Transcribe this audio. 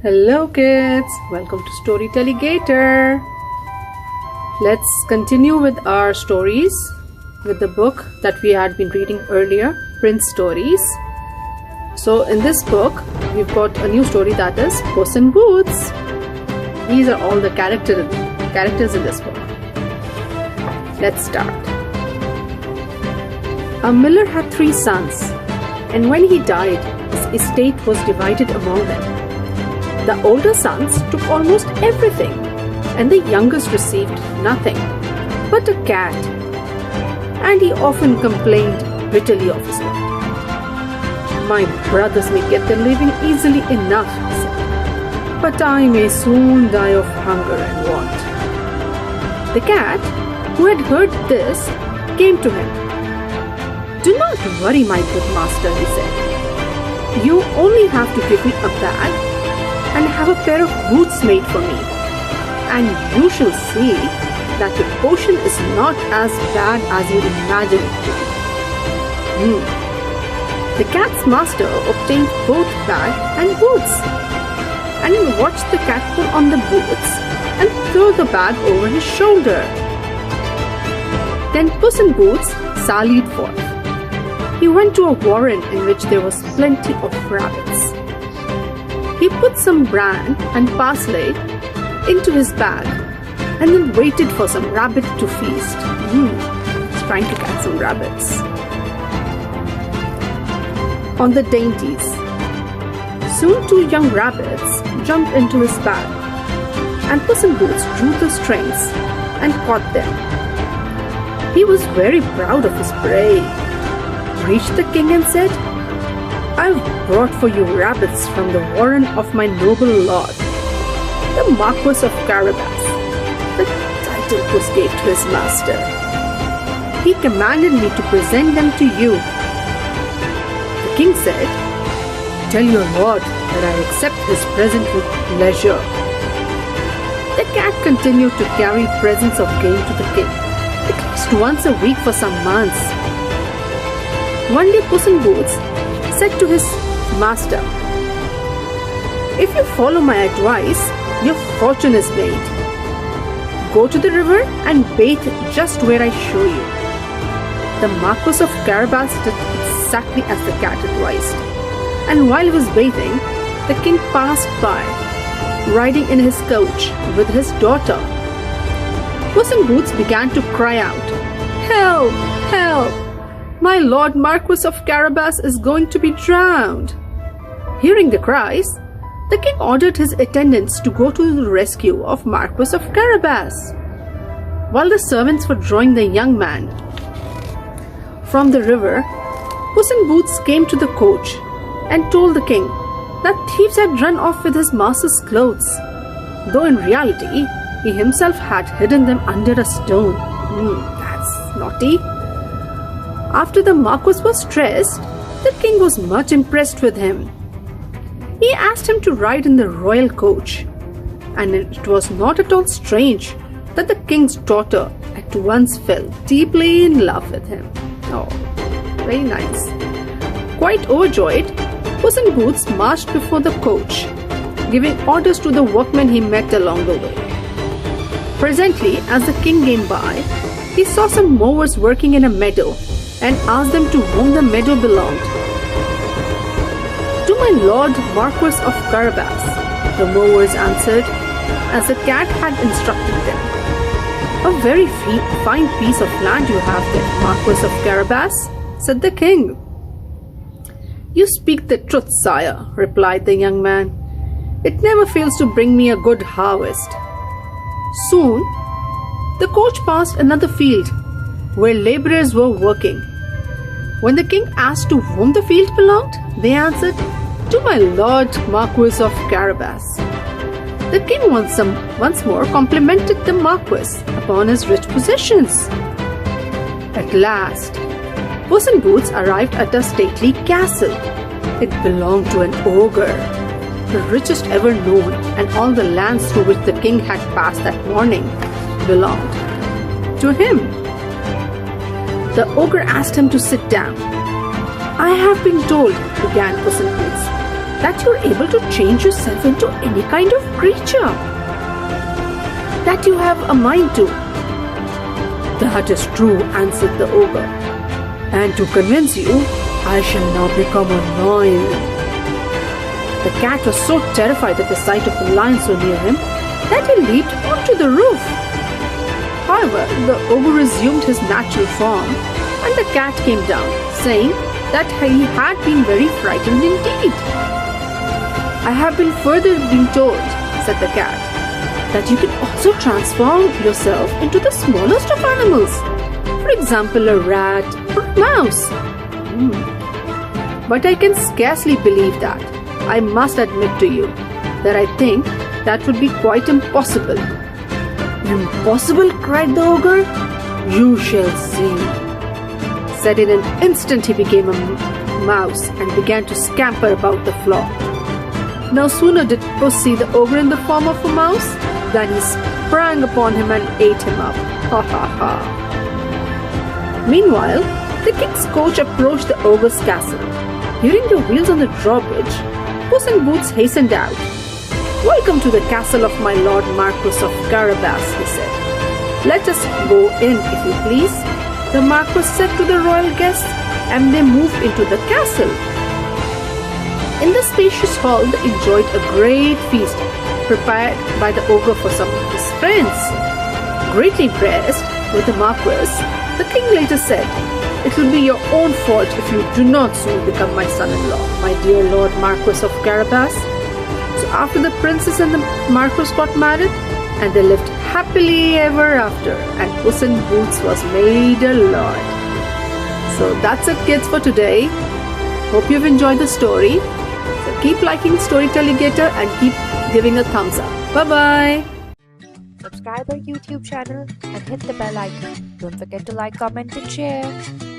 Hello kids, welcome to Story Telegator. Let's continue with our stories with the book that we had been reading earlier, Prince Stories. So in this book, we've got a new story that is Puss in Boots. These are all the characters in this book. Let's start. A miller had 3 sons, and when he died, his estate was divided among them. The older sons took almost everything, and the youngest received nothing but a cat, and he often complained bitterly of his lot. "My brothers may get their living easily enough," he said, "but I may soon die of hunger and want." The cat, who had heard this, came to him. "Do not worry, my good master," he said. "You only have to give me a bag and have a pair of boots made for me, and you shall see that the ocean is not as bad as you imagine it to be." The cat's master obtained both bag and boots, and watched the cat put on the boots and throw the bag over his shoulder. Then Puss in Boots sallied forth. He went to a warren in which there was plenty of rabbits. He put some bran and parsley into his bag and then waited for some rabbit to feast. He's trying to catch some rabbits on the dainties. Soon 2 young rabbits jumped into his bag, and Puss in Boots drew the strings and caught them. He was very proud of his prey. Reached the king and said, "I've brought for you rabbits from the warren of my noble lord, the Marquis of Carabas," the title Puss gave to his master. "He commanded me to present them to you." The king said, "Tell your lord that I accept his present with pleasure." The cat continued to carry presents of game to the king, at least once a week for some months. One day Puss in Boots said to his master, "If you follow my advice, your fortune is made. Go to the river and bathe just where I show you." The Marquis of Carabas did exactly as the cat advised, and while he was bathing, the king passed by, riding in his coach with his daughter. Puss in Boots began to cry out, "Help! Help! My Lord Marquis of Carabas is going to be drowned." Hearing the cries, the king ordered his attendants to go to the rescue of Marquis of Carabas. While the servants were drawing the young man from the river, Puss in Boots came to the coach and told the king that thieves had run off with his master's clothes, though in reality he himself had hidden them under a stone. That's naughty. After the Marquis was dressed, the king was much impressed with him. He asked him to ride in the royal coach, and it was not at all strange that the king's daughter at once fell deeply in love with him. Oh, very nice. Quite overjoyed, Puss in Boots marched before the coach, giving orders to the workmen he met along the way. Presently, as the king came by, he saw some mowers working in a meadow and asked them to whom the meadow belonged. "To my Lord Marquis of Carabas," the mowers answered, as the cat had instructed them. "A very fine piece of land you have there, Marquis of Carabas," said the king. "You speak the truth, sire," replied the young man. "It never fails to bring me a good harvest." Soon, the coach passed another field where laborers were working. When the king asked to whom the field belonged, they answered, "To my Lord Marquis of Carabas." The king once more complimented the Marquis upon his rich possessions. At last, Puss in Boots arrived at a stately castle. It belonged to an ogre, the richest ever known, and all the lands through which the king had passed that morning belonged to him. The ogre asked him to sit down. "I have been told," began Puss in Boots, that you're able to change yourself into any kind of creature that you have a mind to. That is true, answered the ogre. And to convince you, I shall now become a lion. The cat was so terrified at the sight of the lion so near him that he leaped onto the roof. However, the ogre resumed his natural form and the cat came down, saying that he had been very frightened indeed. I have been further been told, said the cat, that you can also transform yourself into the smallest of animals. For example, a rat or a mouse. But I can scarcely believe that. I must admit to you that I think that would be quite impossible. Impossible? Cried the ogre. You shall see. Said in an instant he became a mouse and began to scamper about the floor. No sooner did Puss see the ogre in the form of a mouse than he sprang upon him and ate him up. Ha ha ha. Meanwhile, the king's coach approached the ogre's castle. Hearing the wheels on the drawbridge, Puss in Boots hastened out. Welcome to the castle of my Lord Marquis of Carabas, he said. Let us go in, if you please, the Marquis said to the royal guests, and they moved into the castle. In the spacious hall, they enjoyed a great feast prepared by the ogre for some of his friends. Greatly impressed with the Marquis, the king later said, "It will be your own fault if you do not soon become my son-in-law, my dear Lord Marquis of Carabas." So after the princess and the Marquis got married, and they lived happily ever after, and Puss in Boots was made a lord. So that's it, kids, for today. Hope you've enjoyed the story. So keep liking Story Telegator and keep giving a thumbs up. Bye-bye. Subscribe our YouTube channel and hit the bell icon. Don't forget to like, comment and share.